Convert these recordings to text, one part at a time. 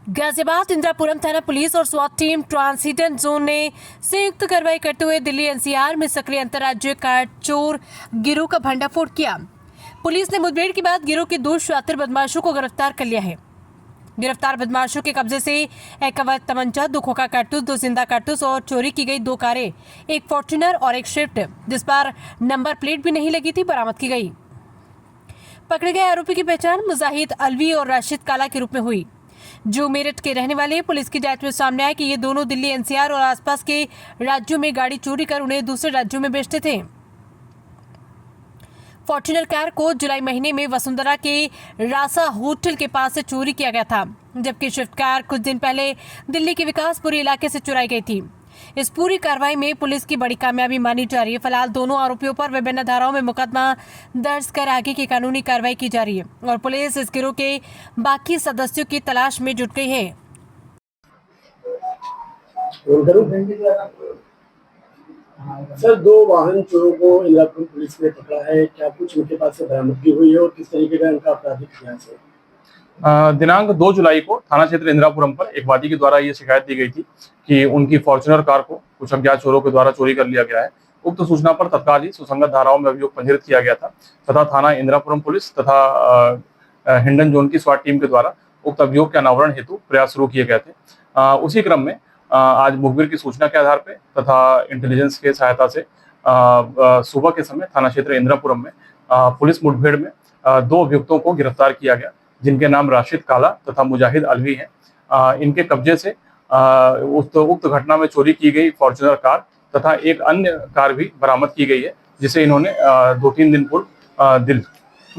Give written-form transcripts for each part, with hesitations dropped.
गाजियाबाद इंदिरापुरम थाना पुलिस और स्वाट team ट्रांसिडेंट zone ने संयुक्त कार्रवाई करते हुए दिल्ली एनसीआर में सक्रिय अंतर्राज्यीय कार चोर गिरोह का भंडाफोड़ किया। पुलिस ने मुठभेड़ के बाद गिरोह के 2 शातिर बदमाशों को गिरफ्तार कर लिया है। गिरफ्तार बदमाशों के कब्जे से एक अवैध तमंचा, 2 खोखा कारतूस, 2 जिंदा कारतूस और चोरी की गई 2 कारें, एक फॉर्च्यूनर और एक स्विफ्ट जिस पर नंबर प्लेट भी नहीं लगी थी, बरामद की गई। पकड़े गए आरोपी की पहचान मुजाहिद अलवी और राशिद काला के रूप में हुई, जो मेरठ के रहने वाले। पुलिस की जांच में सामने आया कि ये दोनों दिल्ली एनसीआर और आसपास के राज्यों में गाड़ी चोरी कर उन्हें दूसरे राज्यों में बेचते थे। फॉर्च्यूनर कार को जुलाई महीने में वसुंधरा के रासा होटल के पास से चोरी किया गया था, जबकि स्विफ्ट कार कुछ दिन पहले दिल्ली के विकासपुरी इलाके से चुराई गई थी। इस पूरी कार्रवाई में पुलिस की बड़ी कामयाबी मानी जा रही है। फिलहाल दोनों आरोपियों पर विभिन्न धाराओं में मुकदमा दर्ज कर आगे की कानूनी कार्रवाई की जा रही है और पुलिस इस गिरोह के बाकी सदस्यों की तलाश में जुट गई है। सर, 2 वाहन चोरों को इंदिरापुरम पुलिस ने पकड़ा है। क्या कुछ उनके पास से बरामदगी हुई है और किस तरीके का इनका आपराधिक इतिहास है? दिनांक 2 जुलाई को थाना क्षेत्र इंदिरापुरम पर एक वादी के द्वारा ये शिकायत दी गई थी कि उनकी फॉर्च्यूनर कार को कुछ अज्ञात चोरों के द्वारा चोरी कर लिया गया है। उक्त सूचना पर तत्काल ही सुसंगत धाराओं में अभियोग पंजीकृत किया गया था तथा थाना इंदिरापुरम पुलिस तथा हिंडन जोन की स्वाट टीम के द्वारा उक्त अभियोग के अनावरण हेतु प्रयास शुरू किए गए थे। उसी क्रम में आज मुखबिर की सूचना के आधार पर तथा इंटेलिजेंस के सहायता से सुबह के समय थाना क्षेत्र इंदिरापुरम में पुलिस मुठभेड़ में 2 अभियुक्तों को गिरफ्तार किया गया, जिनके नाम राशिद काला तथा मुजाहिद अलवी हैं। इनके कब्जे से उक्त घटना में चोरी की गई फॉर्च्यूनर कार तथा एक अन्य कार भी बरामद की गई है, जिसे इन्होंने 2-3 दिन पूर्व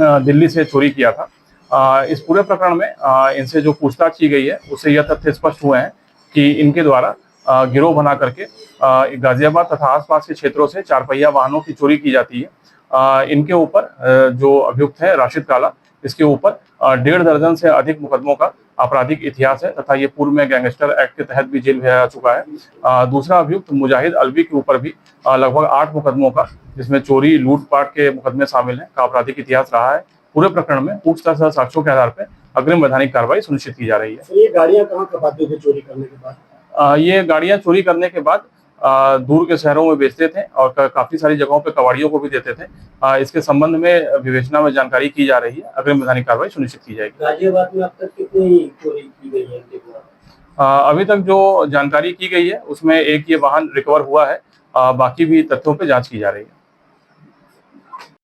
दिल्ली से चोरी किया था। इस पूरे प्रकरण में इनसे जो पूछताछ की गई है उससे यह तथ्य स्पष्ट हुए हैं कि इनके द्वारा गिरोह बना करके गाजियाबाद तथा आसपास के क्षेत्रों से 4 पहिया वाहनों की चोरी की जाती है। इनके ऊपर जो अभियुक्त है राशिद काला, इसके ऊपर 1.5 दर्जन से अधिक मुकदमों का आपराधिक इतिहास है तथा ये पूर्व में गैंगस्टर एक्ट के तहत भी जेल भेजा जा चुका है। दूसरा अभियुक्त मुजाहिद अलवी के ऊपर भी लगभग 8 मुकदमों का, जिसमें चोरी लूटपाट के मुकदमे शामिल हैं, का आपराधिक इतिहास रहा है। पूरे प्रकरण में पूछताछ तथा साक्ष्यों के आधार पर अग्रिम वैधानिक कार्रवाई सुनिश्चित की जा रही है। ये गाड़ियां कहाँ खपाते थे चोरी करने के बाद? ये गाड़ियां चोरी करने के बाद दूर के शहरों में बेचते थे और काफी सारी जगहों पे कबाड़ियों को भी देते थे। इसके संबंध में विवेचना में जानकारी की जा रही है, अग्रिम वैधानिक कार्रवाई सुनिश्चित की जाएगी। गाजियाबाद में अब तक कितनी चोरी की गई है इनके द्वारा? अभी तक जो जानकारी की गई है उसमें एक ये वाहन रिकवर हुआ है, बाकी भी तथ्यों पे जांच की जा रही है।